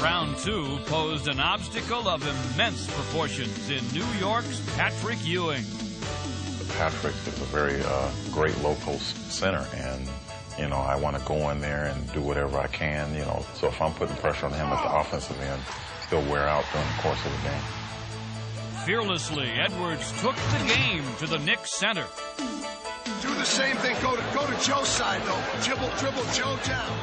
Round two posed an obstacle of immense proportions in New York's Patrick Ewing. Patrick is a very great low-post center, and, you know, I want to go in there and do whatever I can, you know. So if I'm putting pressure on him at the offensive end, he'll wear out during the course of the game. Fearlessly, Edwards took the game to the Knicks center. Do the same thing. Go to Joe's side, though. Dribble Joe down.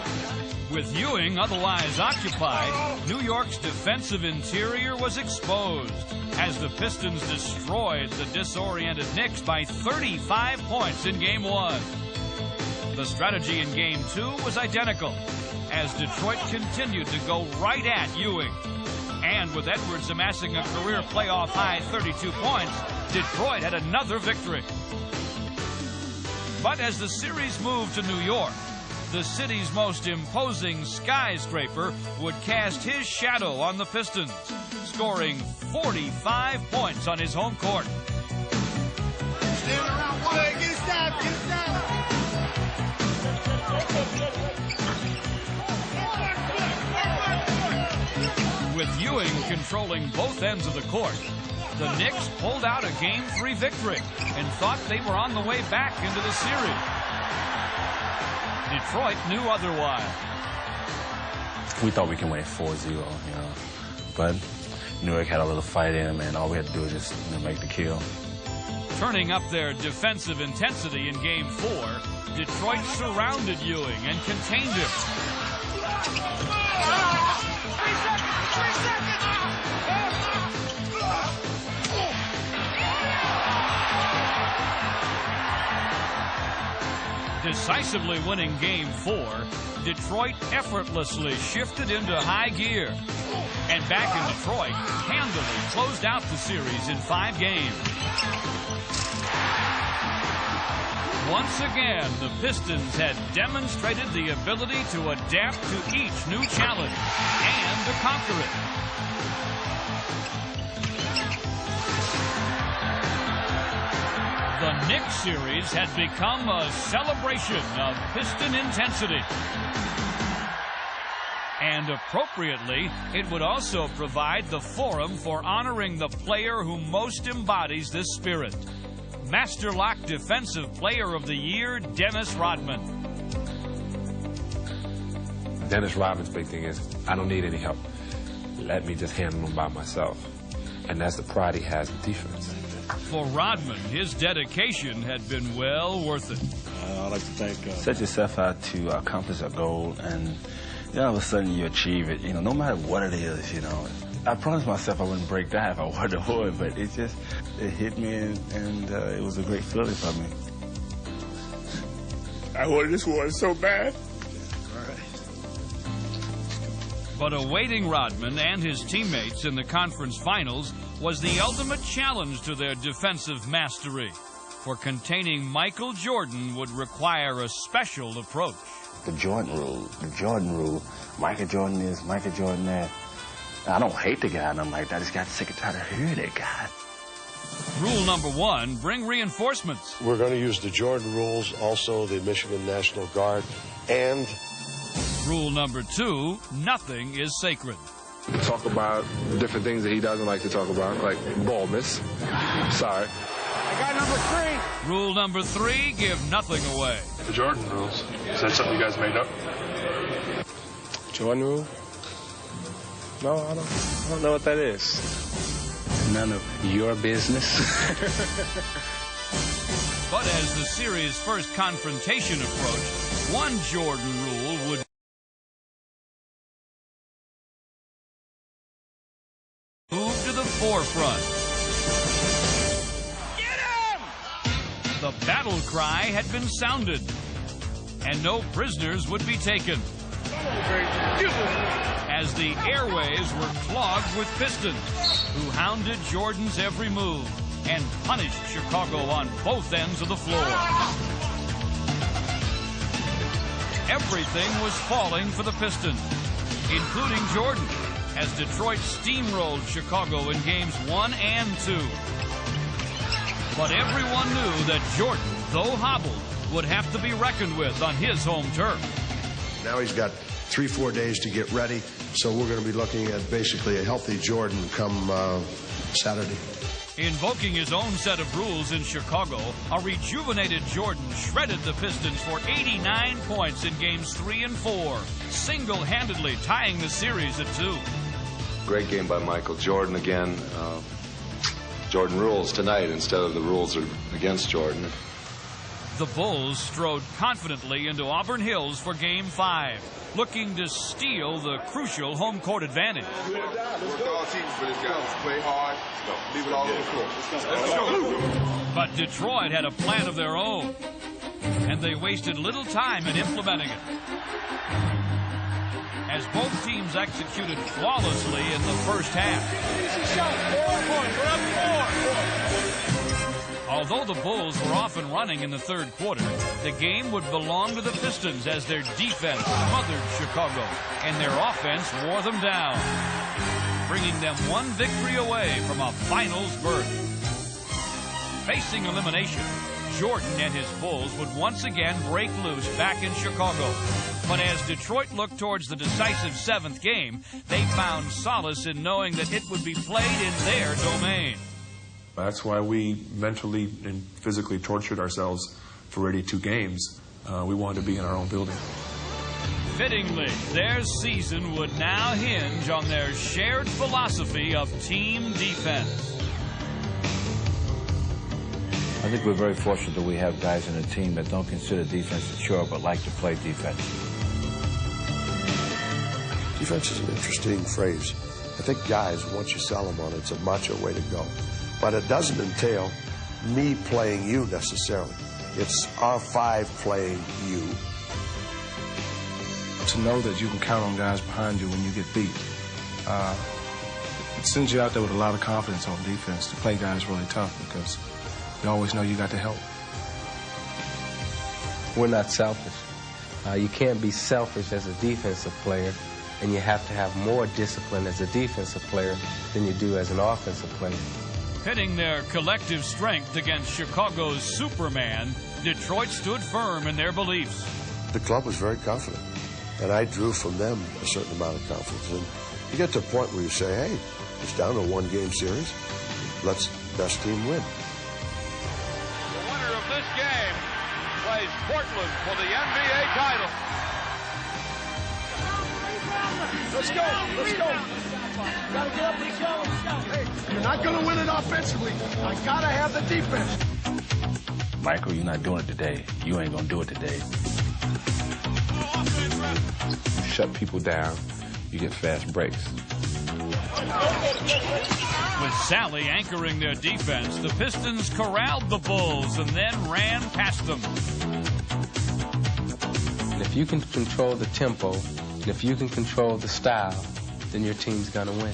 With Ewing otherwise occupied, New York's defensive interior was exposed as the Pistons destroyed the disoriented Knicks by 35 points in Game 1. The strategy in Game 2 was identical as Detroit continued to go right at Ewing. And with Edwards amassing a career playoff high 32 points, Detroit had another victory. But as the series moved to New York, the city's most imposing skyscraper would cast his shadow on the Pistons, scoring 45 points on his home court. Stand around one leg, get it down. With Ewing controlling both ends of the court, the Knicks pulled out a Game 3 victory and thought they were on the way back into the series. Detroit knew otherwise. We thought we can win 4-0, you know, but New York had a little fight in them, and all we had to do was just, you know, make the kill. Turning up their defensive intensity in Game 4, Detroit surrounded Ewing and contained him. 3 seconds! Decisively winning Game 4, Detroit effortlessly shifted into high gear. And back in Detroit, handily closed out the series in 5 games. Once again, the Pistons had demonstrated the ability to adapt to each new challenge and to conquer it. The Knicks series had become a celebration of Piston intensity. And appropriately, it would also provide the forum for honoring the player who most embodies this spirit. Master Lock Defensive Player of the Year, Dennis Rodman. Dennis Rodman's big thing is, I don't need any help. Let me just handle them by myself. And that's the pride he has in defense. For Rodman, his dedication had been well worth it. I'd like to thank... Set yourself out to accomplish a goal, and you know, all of a sudden you achieve it, you know, no matter what it is, you know. I promised myself I wouldn't break down if I were to avoid, but it hit me, and it was a great feeling for me. I wanted this one so bad. But awaiting Rodman and his teammates in the conference finals was the ultimate challenge to their defensive mastery. For containing Michael Jordan would require a special approach. The Jordan rule. Michael Jordan this, Michael Jordan that. I don't hate the guy, and I'm like, I just got sick and tired of hearing that guy. Rule number 1, bring reinforcements. We're going to use the Jordan rules, also the Michigan National Guard, and... Rule number 2, nothing is sacred. Talk about different things that he doesn't like to talk about, like baldness. Sorry. I got number 3. Rule number 3, give nothing away. The Jordan rules. Is that something you guys made up? Jordan rule? No, I don't know what that is. None of your business. But as the series' first confrontation approached, one Jordan rule would move to the forefront. Get him! The battle cry had been sounded, and no prisoners would be taken. As the airways were clogged with Pistons, who hounded Jordan's every move and punished Chicago on both ends of the floor. Everything was falling for the Pistons, including Jordan, as Detroit steamrolled Chicago in games 1 and 2. But everyone knew that Jordan, though hobbled, would have to be reckoned with on his home turf. Now he's got 3-4 days to get ready. So we're going to be looking at basically a healthy Jordan come Saturday. Invoking his own set of rules in Chicago, a rejuvenated Jordan shredded the Pistons for 89 points in games 3 and 4, single-handedly tying the series at 2. Great game by Michael Jordan again. Jordan rules tonight instead of the rules are against Jordan. The Bulls strode confidently into Auburn Hills for Game 5, looking to steal the crucial home court advantage. Play hard. Leave it all on the floor. But Detroit had a plan of their own, and they wasted little time in implementing it. As both teams executed flawlessly in the first half. Although the Bulls were off and running in the third quarter, the game would belong to the Pistons as their defense smothered Chicago and their offense wore them down, bringing them one victory away from a finals berth. Facing elimination, Jordan and his Bulls would once again break loose back in Chicago. But as Detroit looked towards the decisive 7th game, they found solace in knowing that it would be played in their domain. That's why we mentally and physically tortured ourselves for 82 games. We wanted to be in our own building. Fittingly, their season would now hinge on their shared philosophy of team defense. I think we're very fortunate that we have guys in the team that don't consider defense a chore but like to play defense. Defense is an interesting phrase. I think guys, once you sell them on it, it's a macho way to go. But it doesn't entail me playing you necessarily. It's our 5 playing you. To know that you can count on guys behind you when you get beat. It sends you out there with a lot of confidence on defense to play guys really tough because you always know you got the help. We're not selfish. You can't be selfish as a defensive player, and you have to have more discipline as a defensive player than you do as an offensive player. Pitting their collective strength against Chicago's Superman, Detroit stood firm in their beliefs. The club was very confident, and I drew from them a certain amount of confidence. And you get to a point where you say, hey, it's down to a 1-game series. Let's best team win. The winner of this game plays Portland for the NBA title. Let's go. Let's go. Gotta get up and go. Hey, you're not going to win it offensively. I got to have the defense. Michael, you're not doing it today. You ain't going to do it today. You shut people down, you get fast breaks. With Sally anchoring their defense, the Pistons corralled the Bulls and then ran past them. And if you can control the tempo, and if you can control the style, then your team's going to win.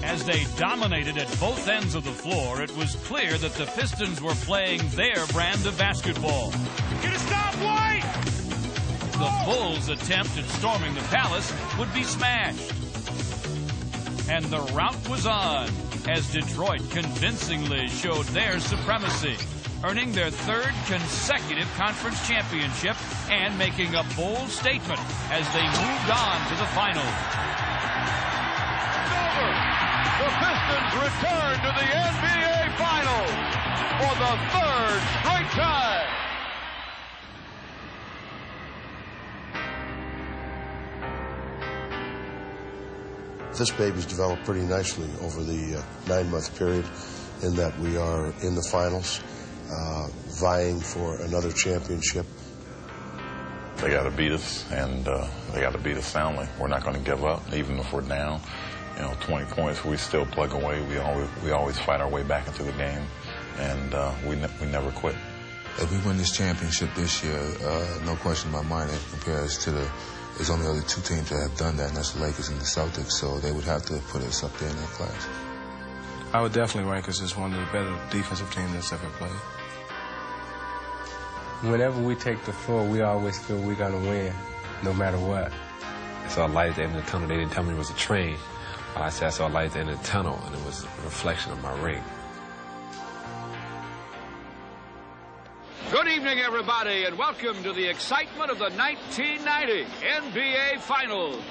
As they dominated at both ends of the floor, it was clear that the Pistons were playing their brand of basketball. Get a stop, White! The Bulls' attempt at storming the Palace would be smashed. And the rout was on as Detroit convincingly showed their supremacy, earning their 3rd consecutive conference championship and making a bold statement as they moved on to the finals. The Pistons return to the NBA Finals for the 3rd straight time. This baby's developed pretty nicely over the 9-month period in that we are in the finals, vying for another championship. They got to beat us, and they got to beat us soundly. We're not going to give up, even if we're down. 20 points, we still plug away. We always fight our way back into the game, and we never quit. If we win this championship this year, no question in my mind, it compares to there's only other 2 teams that have done that, and that's the Lakers and the Celtics, so they would have to put us up there in that class. I would definitely rank us as one of the better defensive teams that's ever played. Whenever we take the floor, we always feel we're going to win, no matter what. I saw a light at the end of the tunnel. They didn't tell me it was a train. I said I saw a light at the end of the tunnel, and it was a reflection of my ring. Good evening, everybody, and welcome to the excitement of the 1990 NBA Finals.